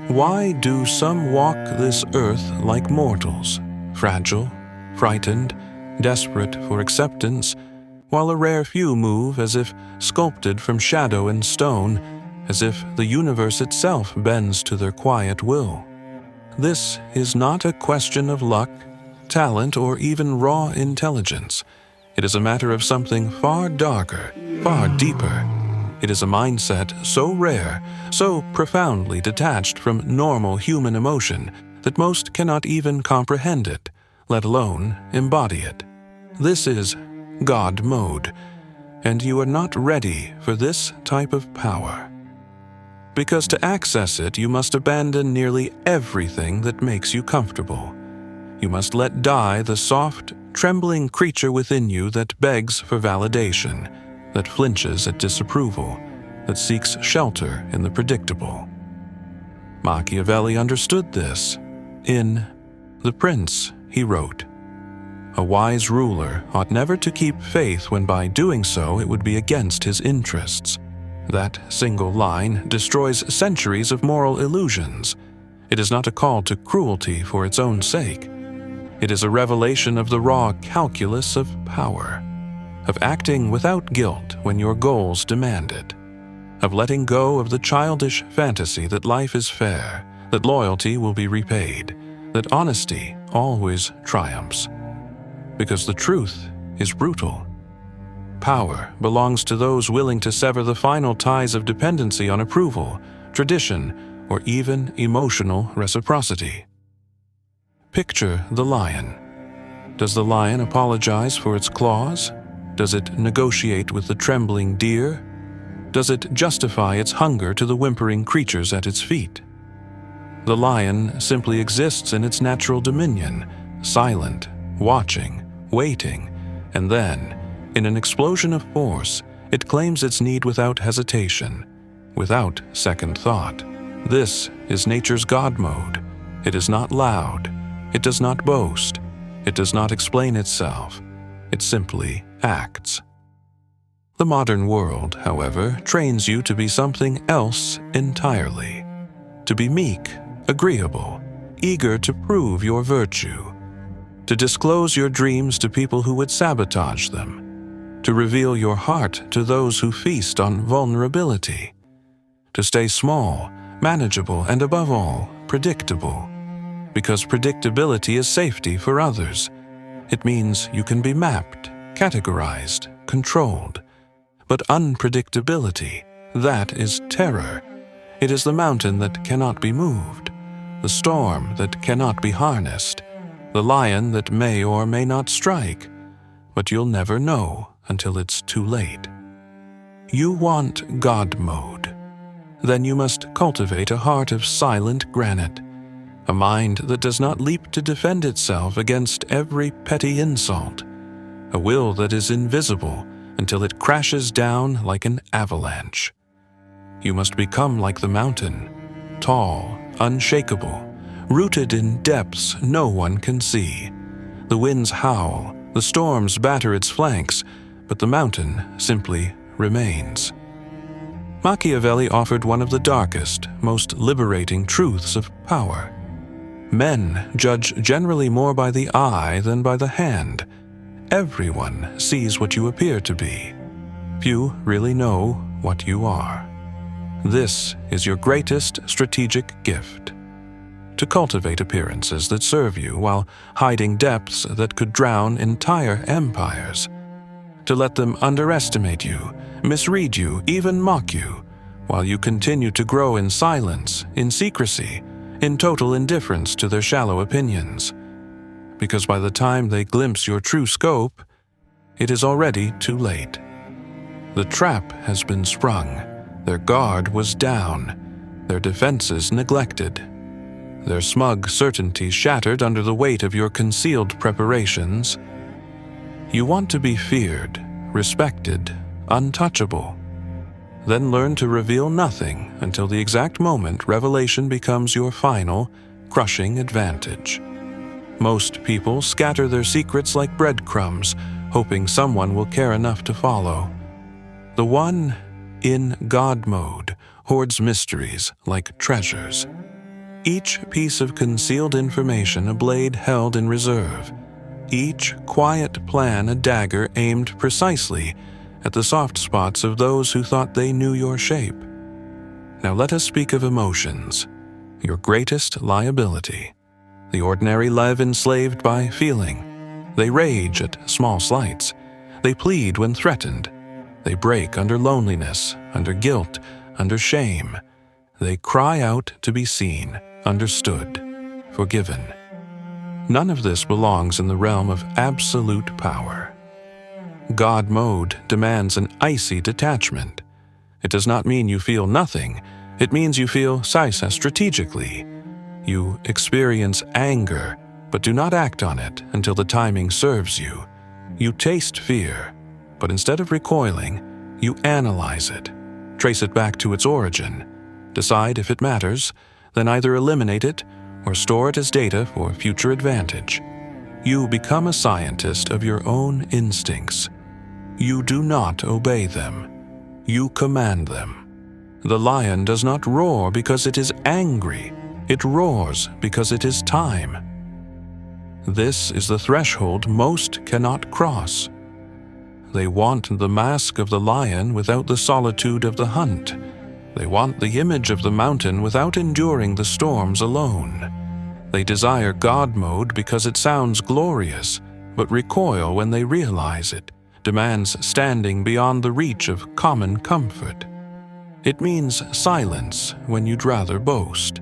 Why do some walk this earth like mortals, fragile, frightened, desperate for acceptance, while a rare few move as if sculpted from shadow and stone, as if the universe itself bends to their quiet will? This is not a question of luck, talent, or even raw intelligence. It is a matter of something far darker, far deeper. It is a mindset so rare, so profoundly detached from normal human emotion that most cannot even comprehend it, let alone embody it. This is God mode, and you are not ready for this type of power. Because to access it, you must abandon nearly everything that makes you comfortable. You must let die the soft, trembling creature within you that begs for validation, that flinches at disapproval, that seeks shelter in the predictable. Machiavelli understood this. In The Prince, he wrote, "A wise ruler ought never to keep faith when by doing so it would be against his interests." That single line destroys centuries of moral illusions. It is not a call to cruelty for its own sake. It is a revelation of the raw calculus of power, of acting without guilt when your goals demand it, of letting go of the childish fantasy that life is fair, that loyalty will be repaid, that honesty always triumphs. Because the truth is brutal. Power belongs to those willing to sever the final ties of dependency on approval, tradition, or even emotional reciprocity. Picture the lion. Does the lion apologize for its claws? Does it negotiate with the trembling deer? Does it justify its hunger to the whimpering creatures at its feet? The lion simply exists in its natural dominion, silent, watching, waiting, and then, in an explosion of force, it claims its need without hesitation, without second thought. This is nature's God mode. It is not loud. It does not boast. It does not explain itself. It simply acts. The modern world, however, trains you to be something else entirely. To be meek, agreeable, eager to prove your virtue. To disclose your dreams to people who would sabotage them. To reveal your heart to those who feast on vulnerability. To stay small, manageable, and above all, predictable. Because predictability is safety for others. It means you can be mapped, categorized, controlled. But unpredictability, that is terror. It is the mountain that cannot be moved, the storm that cannot be harnessed, the lion that may or may not strike, but you'll never know until it's too late. You want God mode. Then you must cultivate a heart of silent granite, a mind that does not leap to defend itself against every petty insult, a will that is invisible until it crashes down like an avalanche. You must become like the mountain, tall, unshakable, rooted in depths no one can see. The winds howl, the storms batter its flanks, but the mountain simply remains. Machiavelli offered one of the darkest, most liberating truths of power. Men judge generally more by the eye than by the hand. Everyone sees what you appear to be. Few really know what you are. This is your greatest strategic gift. To cultivate appearances that serve you while hiding depths that could drown entire empires. To let them underestimate you, misread you, even mock you, while you continue to grow in silence, in secrecy, in total indifference to their shallow opinions. Because by the time they glimpse your true scope, it is already too late. The trap has been sprung, their guard was down, their defenses neglected, their smug certainty shattered under the weight of your concealed preparations. You want to be feared, respected, untouchable. Then learn to reveal nothing until the exact moment revelation becomes your final, crushing advantage. Most people scatter their secrets like breadcrumbs, hoping someone will care enough to follow. The one in God mode hoards mysteries like treasures. Each piece of concealed information a blade held in reserve. Each quiet plan a dagger aimed precisely at the soft spots of those who thought they knew your shape. Now let us speak of emotions, your greatest liability. The ordinary live enslaved by feeling. They rage at small slights. They plead when threatened. They break under loneliness, under guilt, under shame. They cry out to be seen, understood, forgiven. None of this belongs in the realm of absolute power. God mode demands an icy detachment. It does not mean you feel nothing. It means you feel strategically. You experience anger, but do not act on it until the timing serves you. You taste fear, but instead of recoiling, you analyze it, trace it back to its origin, decide if it matters, then either eliminate it or store it as data for future advantage. You become a scientist of your own instincts. You do not obey them. You command them. The lion does not roar because it is angry. It roars because it is time. This is the threshold most cannot cross. They want the mask of the lion without the solitude of the hunt. They want the image of the mountain without enduring the storms alone. They desire God mode because it sounds glorious, but recoil when they realize it demands standing beyond the reach of common comfort. It means silence when you'd rather boast.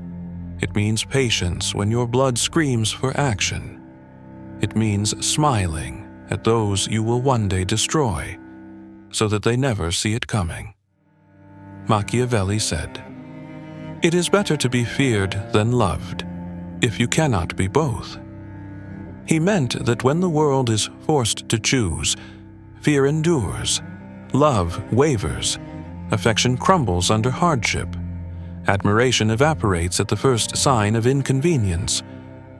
It means patience when your blood screams for action. It means smiling at those you will one day destroy, so that they never see it coming. Machiavelli said, "It is better to be feared than loved, if you cannot be both." He meant that when the world is forced to choose, fear endures, love wavers, affection crumbles under hardship, admiration evaporates at the first sign of inconvenience,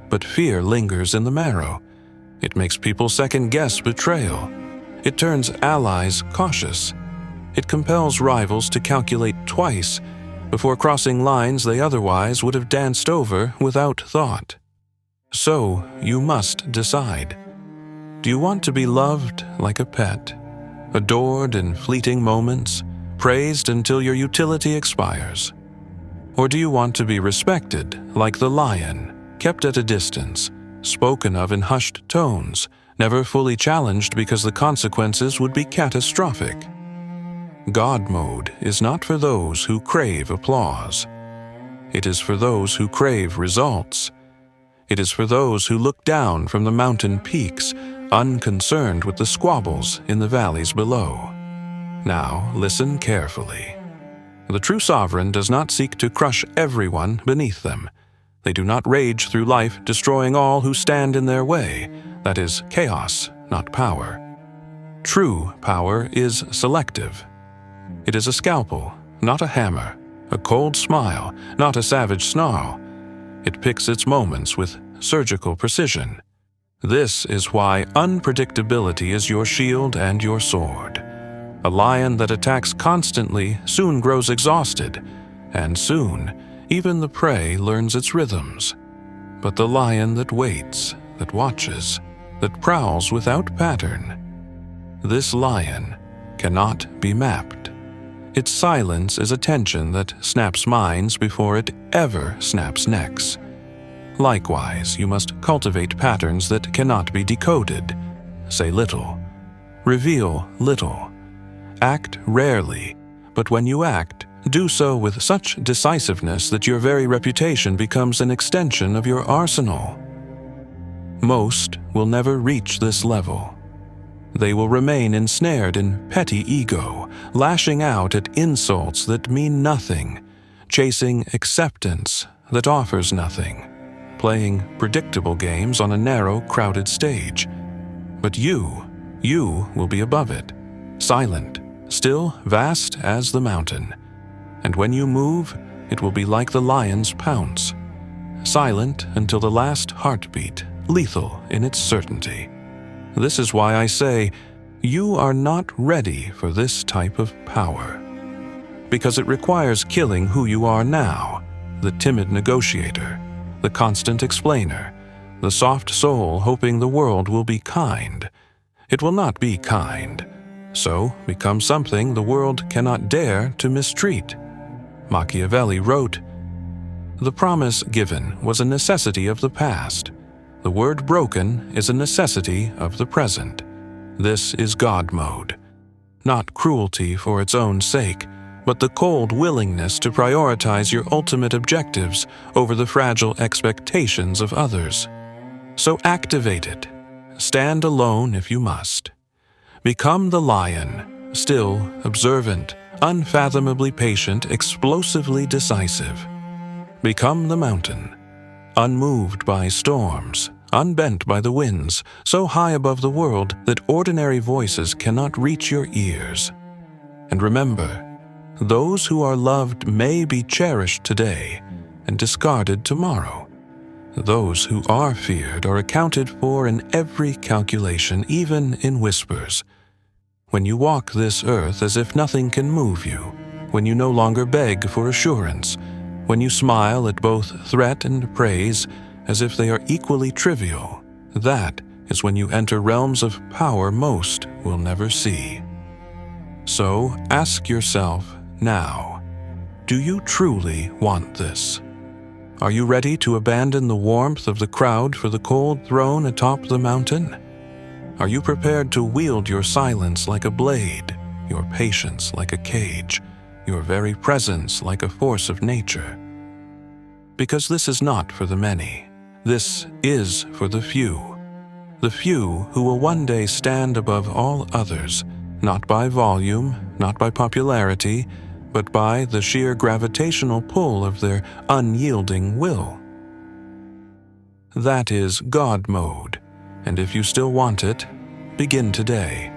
but fear lingers in the marrow. It makes people second-guess betrayal. It turns allies cautious. It compels rivals to calculate twice before crossing lines they otherwise would have danced over without thought. So you must decide. Do you want to be loved like a pet, adored in fleeting moments, praised until your utility expires? Or do you want to be respected like the lion, kept at a distance, spoken of in hushed tones, never fully challenged because the consequences would be catastrophic? God mode is not for those who crave applause. It is for those who crave results. It is for those who look down from the mountain peaks, unconcerned with the squabbles in the valleys below. Now, listen carefully. The true sovereign does not seek to crush everyone beneath them. They do not rage through life, destroying all who stand in their way. That is chaos, not power. True power is selective. It is a scalpel, not a hammer, a cold smile, not a savage snarl. It picks its moments with surgical precision. This is why unpredictability is your shield and your sword. A lion that attacks constantly soon grows exhausted, and soon even the prey learns its rhythms. But the lion that waits, that watches, that prowls without pattern, this lion cannot be mapped. Its silence is attention that snaps minds before it ever snaps necks. Likewise, you must cultivate patterns that cannot be decoded. Say little. Reveal little. Act rarely, but when you act, do so with such decisiveness that your very reputation becomes an extension of your arsenal. Most will never reach this level. They will remain ensnared in petty ego, lashing out at insults that mean nothing, chasing acceptance that offers nothing, playing predictable games on a narrow, crowded stage. But you will be above it, silent, still vast as the mountain. And when you move, it will be like the lion's pounce, silent until the last heartbeat, lethal in its certainty. This is why I say, you are not ready for this type of power. Because it requires killing who you are now, the timid negotiator, the constant explainer, the soft soul hoping the world will be kind. It will not be kind. So become something the world cannot dare to mistreat. Machiavelli wrote, "The promise given was a necessity of the past. The word broken is a necessity of the present. This is God mode. Not cruelty for its own sake, but the cold willingness to prioritize your ultimate objectives over the fragile expectations of others. So activate it. Stand alone if you must. Become the lion, still, observant, unfathomably patient, explosively decisive. Become the mountain, unmoved by storms, unbent by the winds, so high above the world that ordinary voices cannot reach your ears. And remember, those who are loved may be cherished today and discarded tomorrow. Those who are feared are accounted for in every calculation, even in whispers. When you walk this earth as if nothing can move you, when you no longer beg for assurance, when you smile at both threat and praise as if they are equally trivial, that is when you enter realms of power most will never see. So ask yourself now, do you truly want this? Are you ready to abandon the warmth of the crowd for the cold throne atop the mountain? Are you prepared to wield your silence like a blade, your patience like a cage, your very presence like a force of nature? Because this is not for the many. This is for the few who will one day stand above all others, not by volume, not by popularity, but by the sheer gravitational pull of their unyielding will. That is God mode, and if you still want it, begin today.